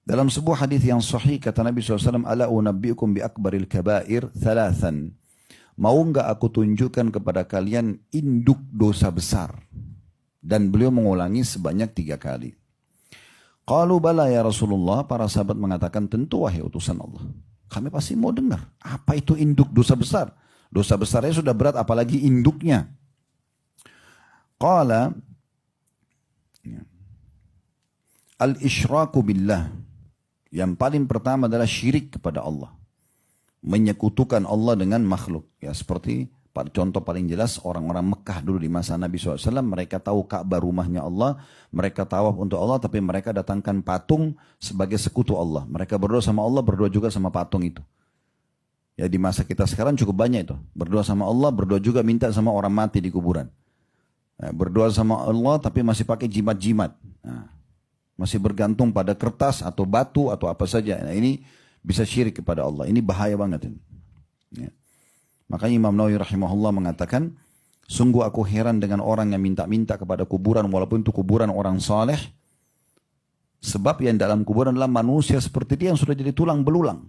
Dalam sebuah hadis yang sahih kata Nabi SAW, ala unabbiukum bi akbaril kabair thalathan. Mau enggak aku tunjukkan kepada kalian induk dosa besar? Dan beliau mengulangi sebanyak 3 kali. Qalu bala ya Rasulullah, para sahabat mengatakan tentu wahai utusan Allah. Kami pasti mau dengar, apa itu induk dosa besar? Dosa besarnya sudah berat apalagi induknya. Qala al-isyraku billah. Yang paling pertama adalah syirik kepada Allah. Menyekutukan Allah dengan makhluk. Ya seperti contoh paling jelas orang-orang Mekah dulu di masa Nabi SAW. Mereka tahu Ka'bah rumahnya Allah. Mereka tawaf untuk Allah. Tapi mereka datangkan patung sebagai sekutu Allah. Mereka berdoa sama Allah, berdoa juga sama patung itu. Ya di masa kita sekarang cukup banyak itu. Berdoa sama Allah, berdoa juga minta sama orang mati di kuburan. Ya, berdoa sama Allah tapi masih pakai jimat-jimat. Nah, masih bergantung pada kertas atau batu atau apa saja. Nah, ini bisa syirik kepada Allah. Ini bahaya banget ini. Ya. Makanya Imam Nawawi rahimahullah mengatakan, sungguh aku heran dengan orang yang minta-minta kepada kuburan walaupun itu kuburan orang saleh. Sebab yang dalam kuburan adalah manusia seperti dia yang sudah jadi tulang belulang.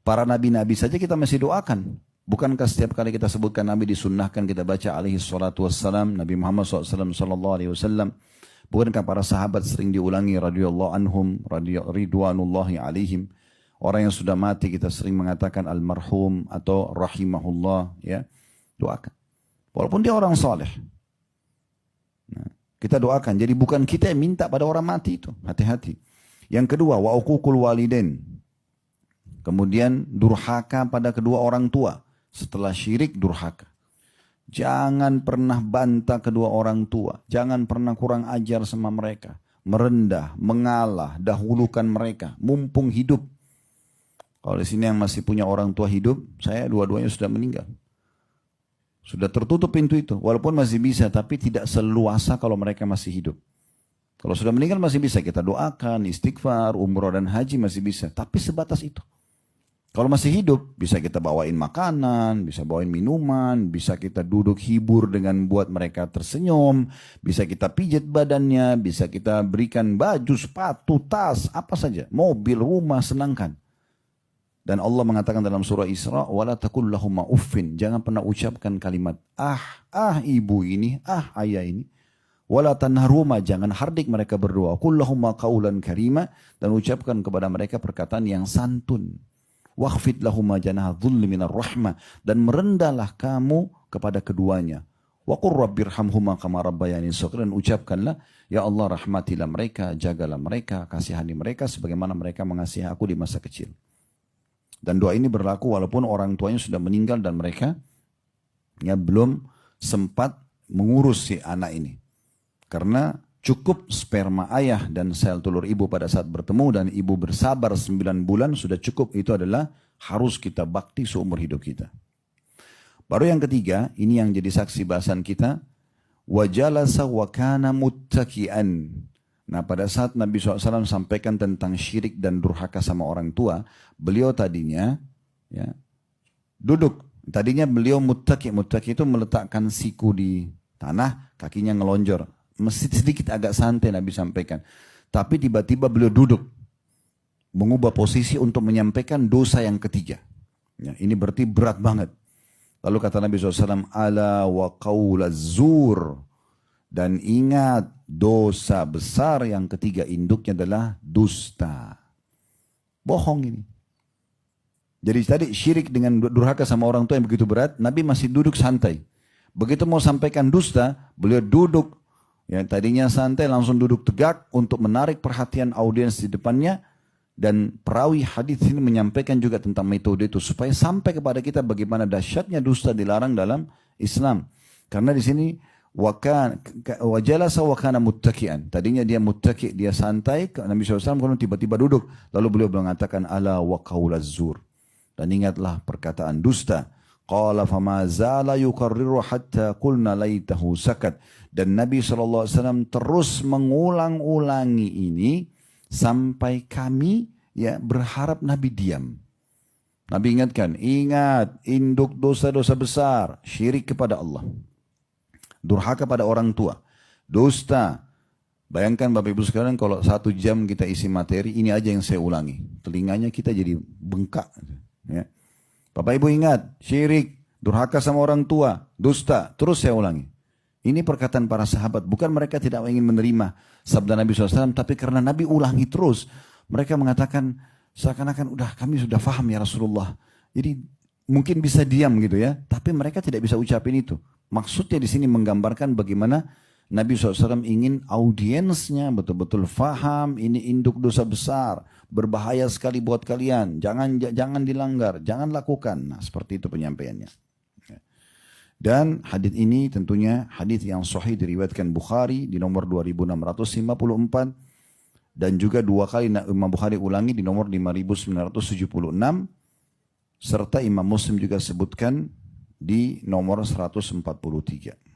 Para nabi-nabi saja kita masih doakan. Bukankah setiap kali kita sebutkan nabi disunnahkan kita baca alaihi salatu wassalam, Nabi Muhammad SAW sallallahu alaihi wasallam. Bukankah para sahabat sering diulangi radhiyallahu anhum, ridwanullahi alaihim. Orang yang sudah mati kita sering mengatakan almarhum atau rahimahullah, ya. Doakan. Walaupun dia orang saleh. Nah, kita doakan. Jadi bukan kita yang minta pada orang mati itu. Hati-hati. Yang kedua, wa uququl walidain. Kemudian durhaka pada kedua orang tua. Setelah syirik durhaka. Jangan pernah bantah kedua orang tua. Jangan pernah kurang ajar sama mereka. Merendah, mengalah, dahulukan mereka. Mumpung hidup. Kalau di sini yang masih punya orang tua hidup, saya dua-duanya sudah meninggal. Sudah tertutup pintu itu. Walaupun masih bisa, tapi tidak seluasa kalau mereka masih hidup. Kalau sudah meninggal masih bisa kita doakan, istighfar, umroh dan haji masih bisa. Tapi sebatas itu. Kalau masih hidup, bisa kita bawain makanan, bisa bawain minuman, bisa kita duduk hibur dengan buat mereka tersenyum, bisa kita pijat badannya, bisa kita berikan baju, sepatu, tas, apa saja, mobil, rumah, senangkan. Dan Allah mengatakan dalam surah Isra, wala taqul lahum uffin, jangan pernah ucapkan kalimat ibu ini, ayah ini. Wala tanharuma, jangan hardik mereka berdoa. Qul lahum qaulan karima, dan ucapkan kepada mereka perkataan yang santun. Wakhfid lahuma janaha dhulli minar rahmah, dan merendahlah kamu kepada keduanya. Wa qur rabbirhamhuma kama rabbayani shaghira, dan ucapkanlah, ya Allah rahmatilah mereka, jagalah mereka, kasihani mereka sebagaimana mereka mengasihi aku di masa kecil. Dan doa ini berlaku walaupun orang tuanya sudah meninggal dan mereka ya belum sempat mengurus si anak ini. Karena cukup sperma ayah dan sel telur ibu pada saat bertemu dan ibu bersabar 9 bulan sudah cukup. Itu adalah harus kita bakti seumur hidup kita. Baru yang ketiga, ini yang jadi saksi bahasan kita. Wajalasa wa kana muttaki'an. Nah pada saat Nabi SAW sampaikan tentang syirik dan durhaka sama orang tua, beliau tadinya ya, duduk. Tadinya beliau muttaki. Muttaki itu meletakkan siku di tanah, kakinya ngelonjor. Mesti sedikit agak santai Nabi sampaikan. Tapi tiba-tiba beliau duduk. Mengubah posisi untuk menyampaikan dosa yang ketiga. Ya, ini berarti berat banget. Lalu kata Nabi SAW, ala wa qawla zur. Dan ingat dosa besar yang ketiga induknya adalah dusta. Bohong ini. Jadi tadi syirik dengan durhaka sama orang tua yang begitu berat, Nabi masih duduk santai. Begitu mau sampaikan dusta, beliau duduk. Yang tadinya santai langsung duduk tegak untuk menarik perhatian audiens di depannya. Dan perawi hadis ini menyampaikan juga tentang metode itu supaya sampai kepada kita bagaimana dahsyatnya dusta dilarang dalam Islam. Karena di sini wajalasa wa kana muttaki'an. Tadinya dia muttaki', dia santai. Nabi SAW kemudian tiba-tiba duduk. Lalu beliau mengatakan ala wa qaulaz zur. Dan ingatlah perkataan dusta. Qala fama zala yukarriru hatta qulna laitahu sakat. Dan Nabi SAW terus mengulang-ulangi ini sampai kami ya berharap Nabi diam. Nabi ingatkan, ingat induk dosa-dosa besar, syirik kepada Allah, durhaka pada orang tua, dusta, Bayangkan Bapak Ibu sekalian kalau 1 jam kita isi materi, ini aja yang saya ulangi. Telinganya kita jadi bengkak. Ya. Bapak Ibu ingat, syirik, durhaka sama orang tua, dusta, terus saya ulangi. Ini perkataan para sahabat, bukan mereka tidak ingin menerima sabda Nabi SAW, tapi karena Nabi ulangi terus. Mereka mengatakan, seakan-akan udah kami sudah faham ya Rasulullah. Jadi mungkin bisa diam gitu ya, tapi mereka tidak bisa ucapin itu. Maksudnya di sini menggambarkan bagaimana Nabi SAW ingin audiensnya betul-betul faham ini induk dosa besar, berbahaya sekali buat kalian, jangan dilanggar, jangan lakukan. Nah, seperti itu penyampaiannya. Dan hadis ini tentunya hadis yang sahih diriwayatkan Bukhari di nomor 2654 dan juga 2 kali Imam Bukhari ulangi di nomor 5976 serta Imam Muslim juga sebutkan di nomor 143.